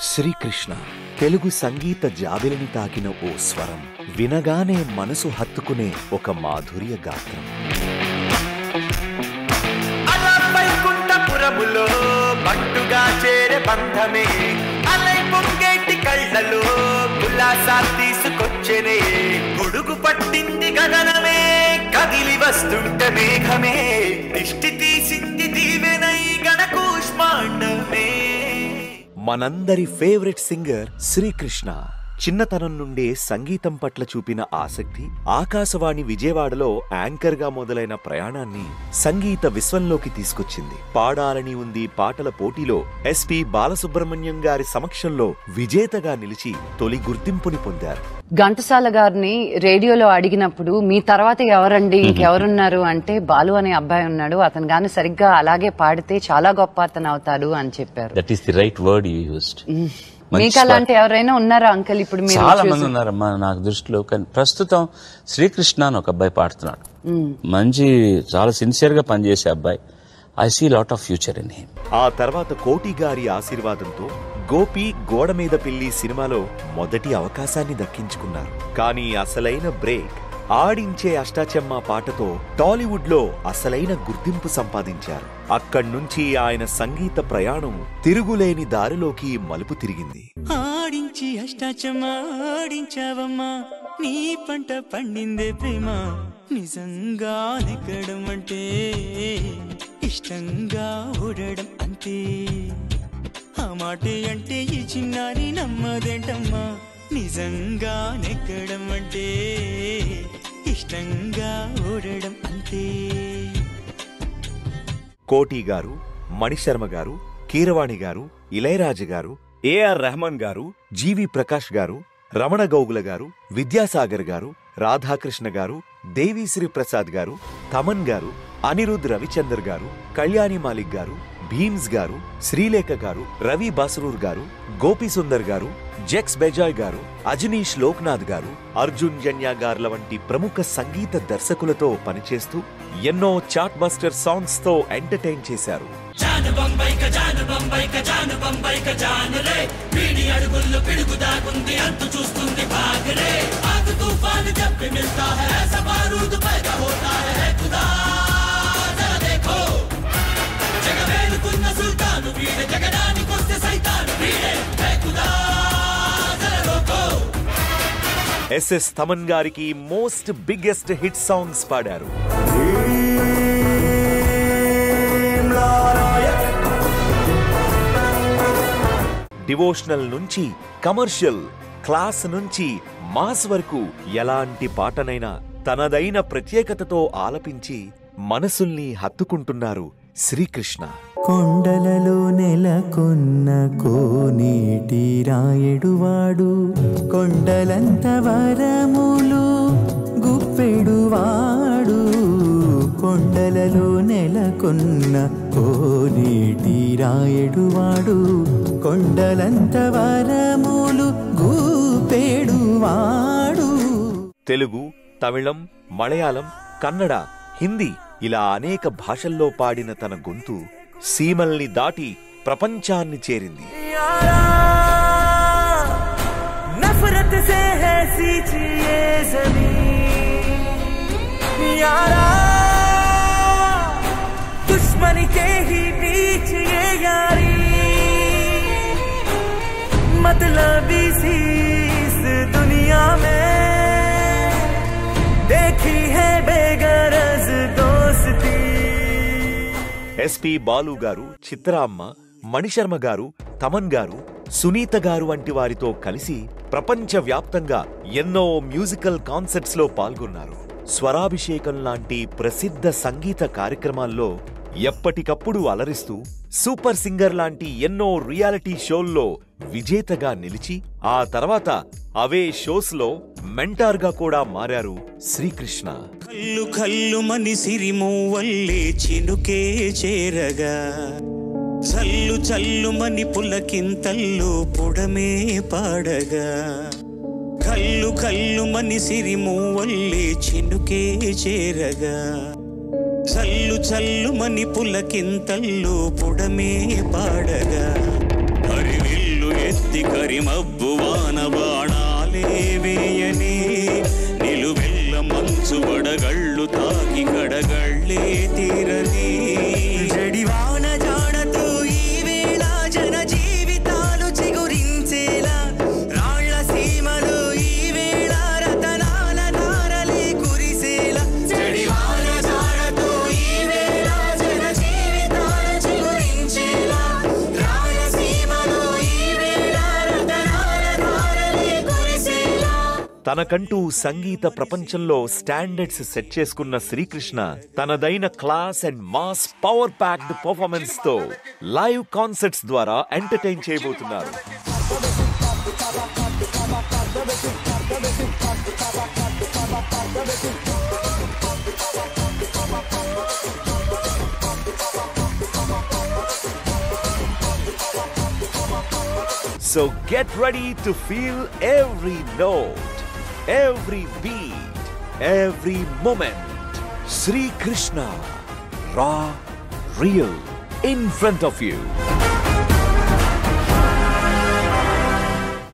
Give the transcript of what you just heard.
శ్రీకృష్ణ తెలుగు సంగీత జాబిలిని తాకిన ఓ స్వరం, వినగానే మనసు హత్తుకునే ఒక మాధుర్య గాత్రం. వైకుంఠపురములో పట్టుగా చేరే బంధమే, అలై పొంగేటి కళ్ళలో ఉల్లాసా తీసుకొచ్చెనే, గొడుగు పట్టింది గగనమే, కదిలి వస్తుంటే మేఘమే, దిష్టి తీసింది దీవెనై గణకూష్మాండమే. మనందరి ఫేవరెట్ సింగర్ శ్రీకృష్ణ చిన్నతనం నుండే సంగీతం పట్ల చూపిన ఆసక్తి ఆకాశవాణి విజయవాడలో యాంకర్ గా మొదలైన ప్రయాణాన్ని సంగీత విశ్వంలోకి తీసుకొచ్చింది. పాడాలని ఉంది పాటల పోటీలో ఎస్పి బాలసుబ్రహ్మణ్యం గారి సమక్షంలో విజేతగా నిలిచి తొలి గుర్తింపుని పొందారు. ఘంటసాల గారిని రేడియోలో అడిగినప్పుడు మీ తర్వాత ఎవరండి ఇంకెవరున్నారు అంటే బాలు అనే అబ్బాయి ఉన్నాడు, అతను గాని సరిగ్గా అలాగే పాడితే చాలా గొప్ప అతను అవుతాడు అని చెప్పారు. That is the right word you used. మీకు అలాంటి ఎవరైనా ఉన్నారా అంకల్? ఇప్పుడు చాలా మంది ఉన్నారమ్మా నాకు దృష్టిలో. కానీ ప్రస్తుతం శ్రీకృష్ణ అని ఒక అబ్బాయి పాడుతున్నాడు, మంచి చాలా సిన్సియర్ గా పనిచేసే అబ్బాయి. I see lot of future in him. ఆ తర్వాత కోటి గారి ఆశీర్వాదంతో గోపి గోడ మీద పిల్లి సినిమాలో మొదటి అవకాశాన్ని దక్కించుకున్నారు. కానీ అసలైన బ్రేక్ ఆడించే అష్టాచెమ్మ పాటతో టాలీవుడ్ లో అసలైన గుర్తింపు సంపాదించారు. అక్కడ్నుంచి ఆయన సంగీత ప్రయాణం తిరుగులేని దారిలోకి మలుపు తిరిగింది. ఆడించి అష్టాచెమ్మ ఆడించావమ్మా, నీ పంట పండిందే ప్రేమ, నిజంగా నెగ్గడం అంటే ఇష్టంగా ఓడడం అంతే, ఆ మాటే అంటే ఈ చిన్నారి నమ్మదేంటమ్మా, నిజంగా నెగ్గడం అంటే ఇష్టంగా ఓడడం అంతే. కోటి గారు, మణిశర్మ గారు, కీరవాణి గారు, ఇళయరాజు గారు, ఏఆర్ రెహమాన్ గారు, జీవి ప్రకాష్ గారు, రమణ గౌగుల గారు, విద్యాసాగర్ గారు, రాధాకృష్ణ గారు, దేవిశ్రీ ప్రసాద్ గారు, తమన్ గారు, అనిరుద్ రవిచందర్ గారు, కళ్యాణి మాలిక్ గారు, భీమ్స్ గారు, శ్రీలేఖ గారు, రవి బాసరూర్ గారు, గోపి సుందర్ గారు, జెక్స్ బెజాయ్ గారు, అజనీష్ లోక్నాథ్ గారు, అర్జున్ జన్యా గార్ల వంటి ప్రముఖ సంగీత దర్శకులతో పనిచేస్తూ ఎన్నో చార్ట్ బస్టర్ సాంగ్స్ తో ఎంటర్టైన్ చేశారు. ఎస్ఎస్ తమన్ గారికి మోస్ట్ బిగ్గెస్ట్ హిట్ సాంగ్స్ పాడారు. డివోషనల్ నుంచి కమర్షియల్, క్లాస్ నుంచి మాస్ వరకు ఎలాంటి పాటనైనా తనదైన ప్రత్యేకతతో ఆలపించి మనసుల్ని హత్తుకుంటున్నారు శ్రీకృష్ణ. కొండలలో నెలకొన్న కోనేటి రాయడువాడు, కొండలంత వరములు గుప్పెడువాడు, కొండలలో నెలకొన్న కోనేటి రాయడువాడు, కొండలంత వరములు గుప్పెడువాడు. తెలుగు, తమిళం, మలయాళం, కన్నడ, హిందీ ఇలా అనేక భాషల్లో పాడిన తన గొంతు సీమల్ని దాటి ప్రపంచాన్ని చేరింది. నఫరత్ సే హై సీచి యే జమీన్ యారా, దుశ్మనీ కే హీ బీచ్ యే యారీ, मतलबी सी इस दुनिया में देखी है बेगरज दोस्ती. ఎస్పి బాలు గారు, చిత్రామ్మ, మణిశర్మ గారు, తమన్ గారు, సునీత గారు వంటి వారితో కలిసి ప్రపంచవ్యాప్తంగా ఎన్నో మ్యూజికల్ కాన్సర్ట్స్ లో పాల్గొన్నారు. స్వరాభిషేకం లాంటి ప్రసిద్ధ సంగీత కార్యక్రమాల్లో ఎప్పటికప్పుడు అలరిస్తూ సూపర్ సింగర్ లాంటి ఎన్నో రియాలిటీ షోల్లో విజేతగా నిలిచి ఆ తర్వాత అవే షోస్ లో మెంటార్ గా కూడా మారారు శ్రీకృష్ణ. కల్లు కల్లు మని సిరిమూవల్లే చినుకే చేరగా, చల్లు చల్లు మని పులకింతల్లు పుడమే పాడగా, కల్లు కల్లు మని సిరిమూవల్లే చినుకే చేరగా, చల్లు చల్లు మని పులకింతల్లు పుడమే పాడగా, కరిమబ్బు వాన బాణాలే వేయనే నిలువెల్ల మంచు వడగళ్ళు తాకి కడగళ్ళే తీరని జడివాన జాడతో ఈ వేళ జన జీవితాలు చిగురించేలా రాళ్ల సీమలో ఈ వేళ రతనాల ధారలే కురిసేలా జడివాన జాడతో ఈ వేళ జన జీవితాలు చిగురించేలా రాళ్ల సీమలో ఈ వేళ రతనాల ధారలే కురిసేలా. తనకంటూ సంగీత ప్రపంచంలో స్టాండర్డ్స్ సెట్ చేసుకున్న శ్రీకృష్ణ తనదైన class and mass power packed performance తో లైవ్ కాన్సర్ట్స్ ద్వారా ఎంటర్టైన్ చేయబోతున్నారు. So get ready to feel every note, every beat, every moment. Sri Krishna, raw, real, in front of you.